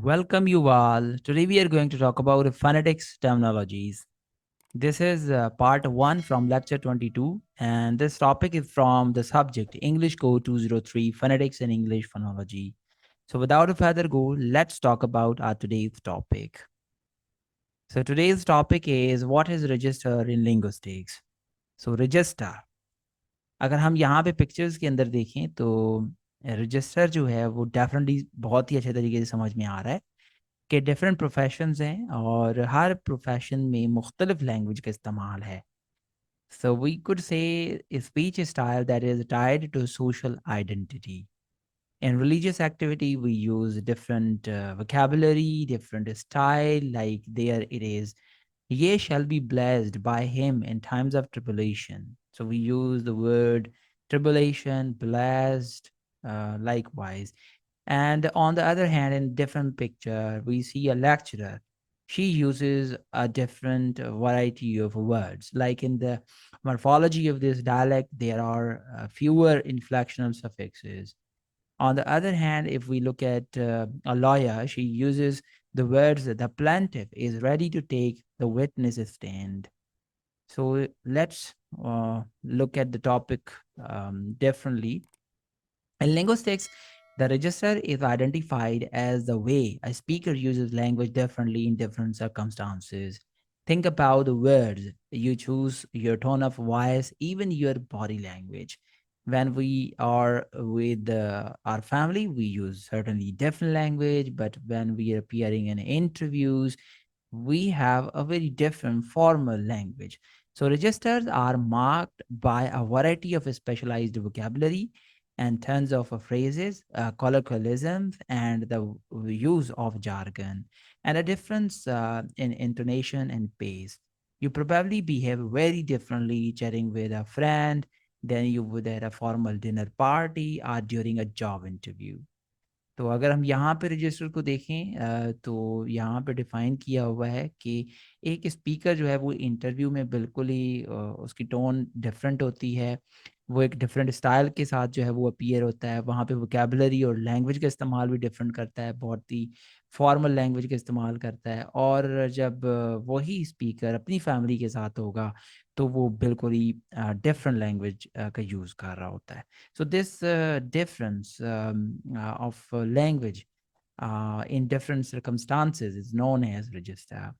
Welcome you all. Today we are going to talk about phonetics terminologies. This is part 1 from lecture 22 and this topic is from the subject English Code 203 Phonetics and English Phonology. So without further ado, let's talk about our today's topic. So today's topic is what is register in linguistics. So register, अगर हम यहाँ पे pictures के अंदर देखें तो register जो है वो डेफिनेटली बहुत ही अच्छे तरीके से समझ में आ रहा है कि डिफरेंट प्रोफेशंस हैं और हर प्रोफेशन में मुख्तलिफ लैंग्वेज का इस्तेमाल है. So we could say speech style that is tied to social identity. In religious activity we use different vocabulary, different style, like there it is, ye shall be blessed by him in times of tribulation. So we use the word tribulation, blessed, likewise. And on the other hand, in different picture, we see a lecturer. She uses a different variety of words. Like in the morphology of this dialect, there are fewer inflectional suffixes. On the other hand, if we look at a lawyer, she uses the words that the plaintiff is ready to take the witness stand. So let's look at the topic differently. In linguistics, the register is identified as the way a speaker uses language differently in different circumstances. Think about the words you choose, your tone of voice, even your body language. When we are with our family, we use certainly different language, but when we are appearing in interviews, we have a very different formal language. So registers are marked by a variety of specialized vocabulary and tons of phrases, colloquialisms, and the use of jargon, and a difference in intonation and pace. You probably behave very differently chatting with a friend than you would at a formal dinner party or during a job interview. तो अगर हम यहाँ पे register को देखें तो यहाँ पे डिफाइन किया हुआ है कि एक स्पीकर जो है वो इंटरव्यू में बिल्कुल ही उसकी टोन डिफरेंट होती है. वो एक डिफरेंट स्टाइल के साथ जो है वो अपीयर होता है. वहाँ पे वोकेबलरी और लैंग्वेज का इस्तेमाल भी डिफरेंट करता है, बहुत ही फॉर्मल लैंग्वेज का इस्तेमाल करता है. और जब वही स्पीकर अपनी फैमिली के साथ होगा तो वो बिल्कुल ही डिफरेंट लैंग्वेज का यूज़ कर रहा होता है. So this difference of language in different circumstances is known as register.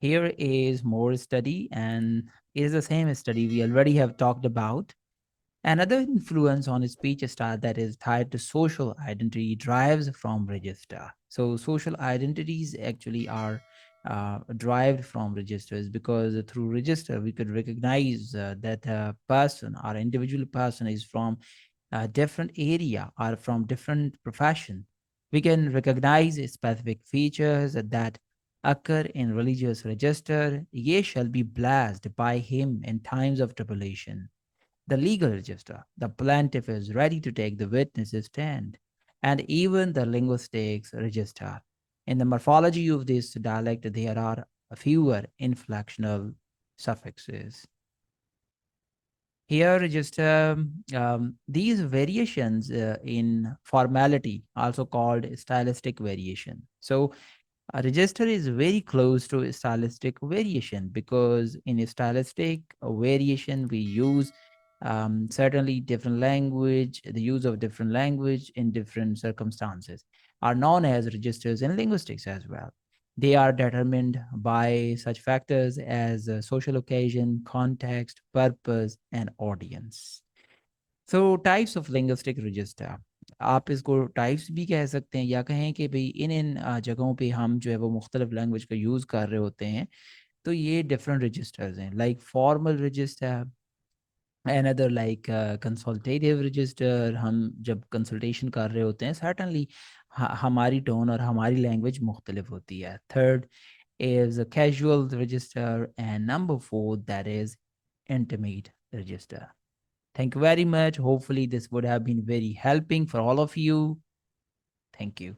Here is more study, and it is the same study we already have talked about. Another influence on speech style that is tied to social identity drives from register. So social identities actually are derived from registers, because through register we could recognize that a person or individual person is from a different area or from different profession. We can recognize specific features that occur in religious register. Ye shall be blessed by him in times of tribulation. The legal register, the plaintiff is ready to take the witness's stand, and even the linguistics register. In the morphology of this dialect, there are fewer inflectional suffixes. Here, just these variations in formality, also called stylistic variation. So, a register is very close to a stylistic variation, because in a stylistic variation, we use certainly different language, the use of different language in different circumstances are known as registers in linguistics as well. They are determined by such factors as social occasion, context, purpose, and audience. So types of linguistic register. आप इसको types भी कह सकते हैं, या कहें कि भाई इन इन जगहों पे हम जो है वो मुख्तलिफ लैंग्वेज का यूज़ कर रहे होते हैं. तो ये डिफरेंट रजिस्टर्स हैं, like formal register, another like consultative register. हम जब कंसल्टेशन कर रहे होते हैं certainly हमारी टोन और हमारी लैंग्वेज मुख्तलिफ होती है. Third is a casual register, and number 4, that is intimate register. Thank you very much. Hopefully this would have been very helping for all of you. Thank you.